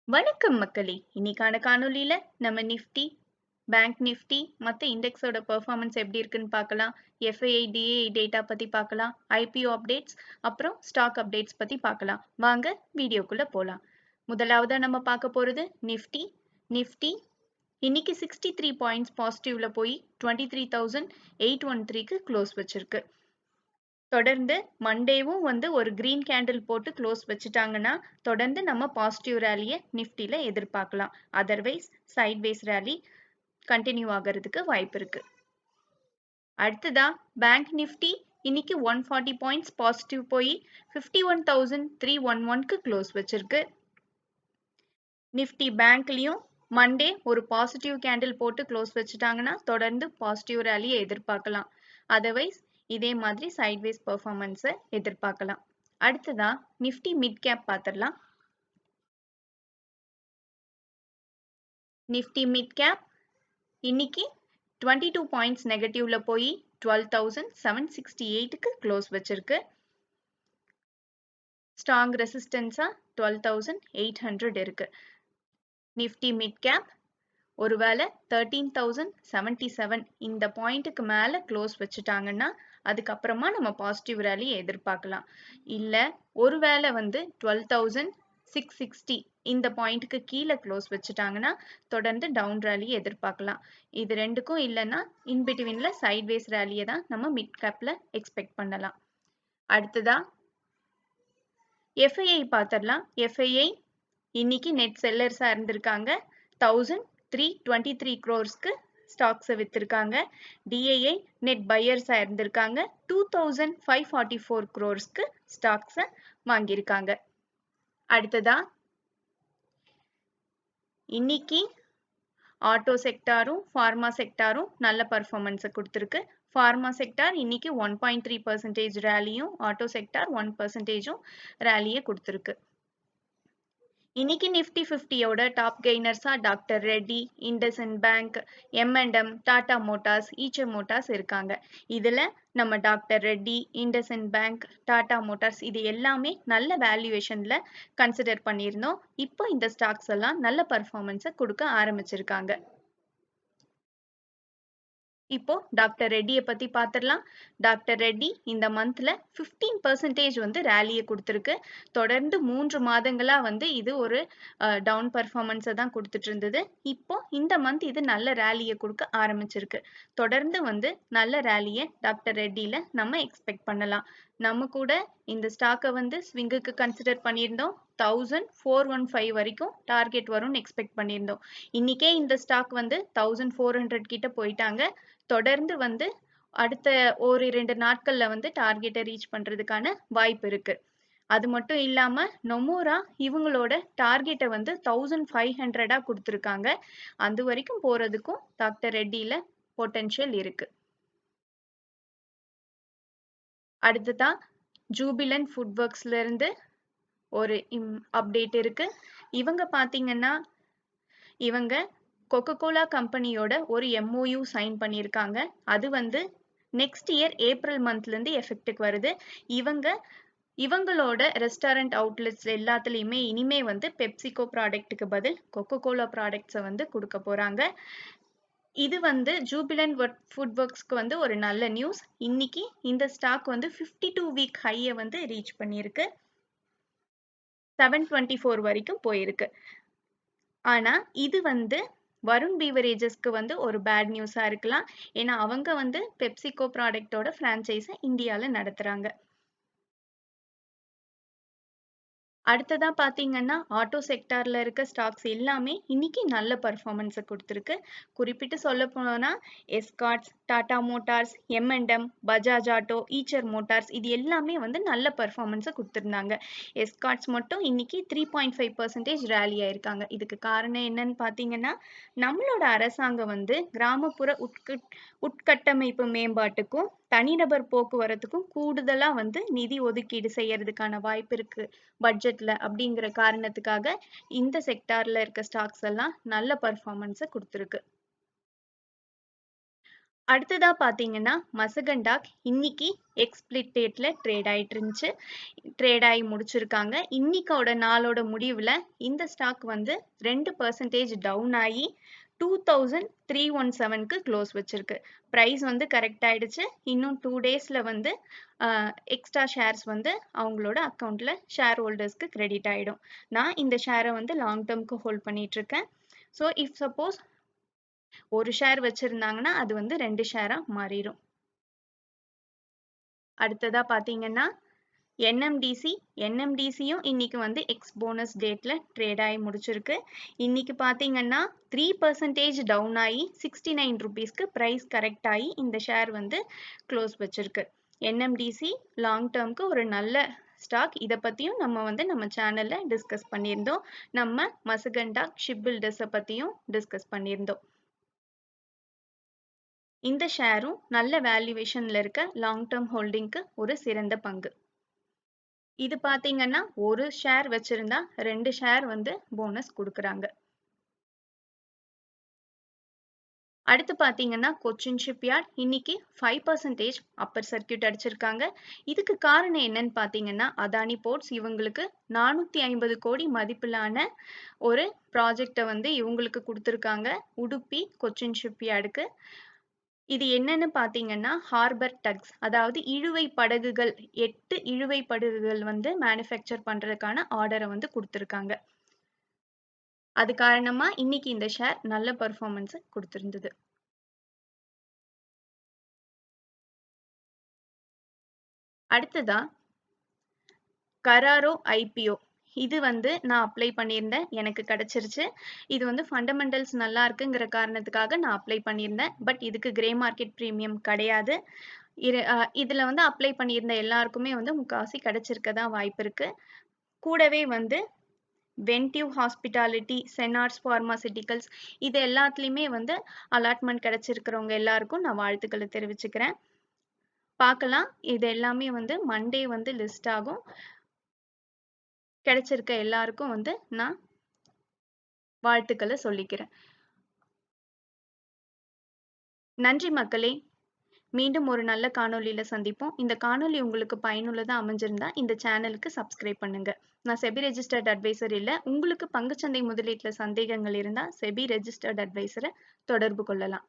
வணக்கம் மக்களே! இன்னைக்கான காணொளியில நம்ம நிஃப்டி, பேங்க் நிஃப்டி மத்த இண்டெக்ஸோட பெர்ஃபார்மன்ஸ் எப்படி இருக்குன்னு பார்க்கலாம். எஃப்ஐஐ, டிஏஐ டேட்டா பத்தி பார்க்கலாம். ஐபிஓ அப்டேட்ஸ், அப்புறம் ஸ்டாக் அப்டேட்ஸ் பத்தி பார்க்கலாம். வாங்க வீடியோக்குள்ள போலாம். முதலாவதா நம்ம பார்க்க போறது நிஃப்டி. நிஃப்டி இன்னைக்கு 63 பாயிண்ட்ஸ் பாசிட்டிவ்ல போய் 23,813க்கு க்ளோஸ் வச்சிருக்கு. தொடர்ந்து மண்டேவும் ஒரு கிரீன் கேண்டில் போட்டு க்ளோஸ் வச்சுட்டாங்கன்னா தொடர்ந்து நம்ம பாசிட்டிவ் ரேலியை நிஃப்டில எதிர்பார்க்கலாம். அதர்வைஸ் சைட்வேஸ் ரேலி கண்டினியூ ஆகிறதுக்கு வாய்ப்பு இருக்கு. அடுத்ததா பேங்க் நிஃப்டி இன்னைக்கு 140 பாயிண்ட்ஸ் பாசிட்டிவ் போய் 51,311க்கு க்ளோஸ் வச்சிருக்கு. நிஃப்டி பேங்க்லயும் மண்டே ஒரு பாசிட்டிவ் கேண்டில் போட்டு க்ளோஸ் வச்சுட்டாங்கன்னா தொடர்ந்து பாசிட்டிவ் ரேலியை எதிர்பார்க்கலாம். அதர்வைஸ் இதே மாதிரி சைட்வேஸ் பெர்ஃபார்மன்ஸை எதிர்பார்க்கலாம். அடுத்ததா நிஃப்டி மிட் கேப் பார்த்துடலாம். நிஃப்டி மிட் கேப் இன்னைக்கு 22 பாயிண்ட்ஸ் நெகட்டிவ்ல போய் 12,768க்கு க்ளோஸ் வச்சிருக்கு. ஸ்ட்ராங் ரெசிஸ்டன்ஸா 12,800 இருக்கு. நிஃப்டி மிட் கேப் ஒருவேளை 13,077 இந்த பாயிண்ட்டுக்கு மேல க்ளோஸ் வச்சுட்டாங்கன்னா அதுக்கப்புறமா நம்ம பாசிட்டிவ் ரேலி எதிர்பார்க்கலாம். இல்ல ஒருவேளை 12,660 இந்த பாயிண்ட்டுக்கு கீழே க்ளோஸ் வச்சுட்டாங்கன்னா தொடர்ந்து டவுன் ரேலி எதிர்பார்க்கலாம். இது ரெண்டுக்கும் இல்லைன்னா இன்பிட்வீன்ல சைட்வேஸ் ரேலியை தான் நம்ம மிட் கேப்ல எக்ஸ்பெக்ட் பண்ணலாம். அடுத்ததா எஃப்ஐஐ பார்த்துடலாம். எஃப்ஐஐ இன்னைக்கு நெட் செல்லர்ஸா இருந்திருக்காங்க. 1,323 crores ஸ்டாக்ஸை வித்திருக்காங்க. டிஏஐ நெட் பையர்ஸா இருந்திருக்காங்க. 2,544 crores ஸ்டாக்ஸை வாங்கியிருக்காங்க. அடுத்ததா இன்னைக்கு ஆட்டோ செக்டாரும் ஃபார்மா செக்டாரும் நல்ல பர்ஃபார்மன்ஸை கொடுத்துருக்கு. ஃபார்மா செக்டார் இன்னைக்கு 1.3% ரேலியும் ஆட்டோ செக்டார் 1% ரேலியை கொடுத்துருக்கு. இன்னைக்கு நிஃப்டி 50யோட டாப் கெய்னர்ஸா doctor Reddy, IndusInd Bank, M&M, Tata Motors, Eicher Motors இருக்காங்க. இதுல நம்ம doctor Reddy, IndusInd Bank, Tata Motors இது எல்லாமே நல்ல வேல்யூவேஷன்ல கன்சிடர் பண்ணியிருந்தோம். இப்போ இந்த ஸ்டாக்ஸ் எல்லாம் நல்ல பர்ஃபார்மன்ஸை கொடுக்க ஆரம்பிச்சிருக்காங்க. இப்போ டாக்டர் ரெட்டியை பத்தி பார்த்துடலாம். டாக்டர் ரெட்டி இந்த மந்த்ல 15% ரேலியை கொடுத்துருக்கு. தொடர்ந்து 3 மாதங்களா இது ஒரு டவுன் பர்ஃபார்மன்ஸை தான் கொடுத்துட்டு இருந்தது. இப்போ இந்த மந்த் இது நல்ல ரேலியை கொடுக்க ஆரம்பிச்சிருக்கு. தொடர்ந்து நல்ல ரேலியை டாக்டர் ரெட்டியில நம்ம எக்ஸ்பெக்ட் பண்ணலாம். நம்ம கூட இந்த ஸ்டாக்கை ஸ்விங்குக்கு கன்சிடர் பண்ணியிருந்தோம். 1,415 வரைக்கும் டார்கெட் வரும்னு எக்ஸ்பெக்ட் பண்ணியிருந்தோம். இன்னைக்கே இந்த ஸ்டாக் 1,400 கிட்ட போயிட்டாங்க. தொடர்ந்து அடுத்த ஓரிரண்டு நாட்கள்ல டார்கெட்டை ரீச் பண்றதுக்கான வாய்ப்பு இருக்கு. அது மட்டும் இல்லாம நொமோரா இவங்களோட டார்கெட்டை 1,500 கொடுத்துருக்காங்க. அது வரைக்கும் போறதுக்கும் டாக்டர் ரெட்டியில பொட்டன்ஷியல் இருக்கு. அடுத்ததா ஜூபிலண்ட் ஃபுட்வொர்க்ஸ்ல இருந்து ஒரு அப்டேட் இருக்கு. இவங்க பாத்தீங்கன்னா இவங்க கோகோகோலா கம்பெனியோட ஒரு MOU சைன் பண்ணியிருக்காங்க. அது நெக்ஸ்ட் இயர் ஏப்ரல் மந்த்ல இருந்து எஃபெக்ட்டுக்கு வருது. இவங்களோட ரெஸ்டாரண்ட் அவுட்லெட்ஸ் எல்லாத்துலயுமே இனிமே பெப்சிகோ ப்ராடக்ட்டுக்கு பதில் கோகோகோலா ப்ராடக்ட்ஸை கொடுக்க போறாங்க. இது ஜூபிலண்ட் ஃபுட்வொர்க்ஸ்க்கு ஒரு நல்ல நியூஸ். இன்னைக்கு இந்த ஸ்டாக் 52 வீக் ஹையை ரீச் பண்ணியிருக்கு. 724 வரைக்கும் போயிருக்கு. ஆனா இது வருண் பீவரேஜஸ்க்கு ஒரு பேட் நியூஸா இருக்கலாம். ஏன்னா அவங்க பெப்சிகோ ப்ராடக்டோட பிரான்ச்சைஸை இந்தியால நடத்துறாங்க. அடுத்ததா பாத்தீங்கன்னா ஆட்டோ செக்டார்ல இருக்க ஸ்டாக்ஸ் எல்லாமே இன்னைக்கு நல்ல பர்ஃபார்மன்ஸை கொடுத்துருக்கு. குறிப்பிட்டு சொல்ல போனா Escorts, Tata Motors, M&M, Bajaj auto, Eicher Motors இது எல்லாமே நல்ல பர்ஃபார்மன்ஸை கொடுத்துருந்தாங்க. எஸ்கார்ட்ஸ் மட்டும் இன்னைக்கு 3.5% ரேலி ஆயிருக்காங்க. இதுக்கு காரணம் என்னன்னு பாத்தீங்கன்னா நம்மளோட அரசாங்கம் கிராமப்புற உட்கட்டமைப்பு மேம்பாட்டுக்கும் தனிநபர் போக்குவரத்துக்கும் கூடுதலா நிதி ஒதுக்கீடு செய்யறதுக்கான வாய்ப்பு இருக்கு பட்ஜெட்ல அப்படிங்கிற காரணத்துக்காக இந்த செக்டார்ல இருக்க ஸ்டாக்ஸ் எல்லாம் நல்ல பர்ஃபார்மன்ஸை கொடுத்துருக்கு. அடுத்ததா பாத்தீங்கன்னா மசகண்டாக் இன்னைக்கு எக்ஸ்பிளிட் டேட்ல ட்ரேட் ஆயிட்டு இருந்துச்சு. ட்ரேட் ஆகி முடிச்சிருக்காங்க. இன்னைக்கோட நாளோட முடிவுல இந்த ஸ்டாக் வந்து 2% டவுன் ஆகி 2317க்கு க்ளோஸ் வச்சிருக்கு. பிரைஸ் வந்து கரெக்ட் ஆயிடுச்சு. இன்னும் 2 டேஸ்ல வந்து எக்ஸ்ட்ரா ஷேர்ஸ் வந்து அவங்களோட அக்கௌண்ட்ல ஷேர் ஹோல்டர்ஸ்க்கு கிரெடிட் ஆயிடும். நான் இந்த ஷேரை வந்து லாங் டேர்ம்க்கு ஹோல்ட் பண்ணிட்டு இருக்கேன். ஸோ இஃப் சப்போஸ் ஒரு ஷேர் வச்சிருந்தாங்கன்னா அது வந்து 2 ஷேரா மாறிடும். அடுத்ததா பாத்தீங்கன்னா என்எம்டிசியும் இன்னைக்கு வந்து எக்ஸ் போனஸ் டேட்ல ட்ரேட் ஆகி முடிச்சிருக்கு. இன்னைக்கு பாத்தீங்கன்னா 3% டவுன் ஆகி 69 ருபீஸ்க்கு பிரைஸ் கரெக்ட் ஆகி இந்த ஷேர் வந்து க்ளோஸ் வச்சிருக்கு. என்எம்டிசி லாங் டேர்ம்க்கு ஒரு நல்ல ஸ்டாக். இதை பத்தியும் நம்ம வந்து நம்ம சேனல்ல டிஸ்கஸ் பண்ணியிருந்தோம். நம்ம மசகண்டாக் ஷிப் பில்டர்ஸை பத்தியும் டிஸ்கஸ் பண்ணியிருந்தோம். இந்த ஷேரும் நல்ல வேல்யூவேஷன்ல இருக்க லாங் டேர்ம் ஹோல்டிங்க்கு ஒரு சிறந்த பங்கு. இது பாத்தீங்கன்னா ஒரு ஷேர் வச்சிருந்தா 2 ஷேர் வந்து போனஸ் கொடுக்கறாங்க. அடுத்து பாத்தீங்கன்னா கொச்சின் ஷிப்யார்ட் இன்னைக்கு 5% அப்பர் சர்க்கியூட் அடிச்சிருக்காங்க. இதுக்கு காரணம் என்னன்னு பாத்தீங்கன்னா அதானி போர்ட்ஸ் இவங்களுக்கு 450 கோடி மதிப்பிலான ஒரு ப்ராஜெக்டை வந்து இவங்களுக்கு கொடுத்திருக்காங்க உடுப்பி கொச்சின் ஷிப்யார்டுக்கு. இது என்னன்னு பாத்தீங்கன்னா ஹார்பர் டக்ஸ், அதாவது இழுவை படகுகள், 8 இழுவை படகுகள் வந்து மேனுஃபேக்சர் பண்றதுக்கான ஆர்டரை வந்து கொடுத்திருக்காங்க. அது காரணமா இன்னைக்கு இந்த ஷேர் நல்ல பெர்ஃபார்மன்ஸ் கொடுத்திருந்தது. அடுத்ததா கராரோ ஐபிஓ. இது வந்து நான் அப்ளை பண்ணியிருந்தேன், எனக்கு கிடைச்சிருச்சு. இது வந்து ஃபண்டமெண்டல்ஸ் நல்லா இருக்குங்கிற காரணத்துக்காக நான் அப்ளை பண்ணியிருந்தேன். பட் இதுக்கு கிரே மார்க்கெட் பிரீமியம் கிடையாது. இதுல வந்து அப்ளை பண்ணியிருந்த எல்லாருக்குமே வந்து முக்காவாசி கிடைச்சிருக்க தான் வாய்ப்பு இருக்கு. கூடவே வந்து வென்டிவ் ஹாஸ்பிட்டாலிட்டி, செனார்ஸ் பார்மாசிட்டிகல்ஸ் இது எல்லாத்துலயுமே வந்து அலாட்மெண்ட் கிடைச்சிருக்கிறவங்க எல்லாருக்கும் நான் வாழ்த்துக்களை தெரிவிச்சுக்கிறேன். பார்க்கலாம், இது எல்லாமே வந்து மண்டே வந்து லிஸ்ட் ஆகும். கிடைச்சிருக்க எல்லாருக்கும் வந்து நான் வாழ்த்துக்களை சொல்லிக்கிறேன். நன்றி மக்களே. மீண்டும் ஒரு நல்ல காணொளியில சந்திப்போம். இந்த காணொளி உங்களுக்கு பயனுள்ளதா அமைஞ்சிருந்தா இந்த சேனலுக்கு சப்ஸ்கிரைப் பண்ணுங்க. நான் செபி ரெஜிஸ்டர்ட் அட்வைசர் இல்ல. உங்களுக்கு பங்குச்சந்தை முதலீட்டுல சந்தேகங்கள் இருந்தா செபி ரெஜிஸ்டர்ட் அட்வைசரை தொடர்பு கொள்ளலாம்.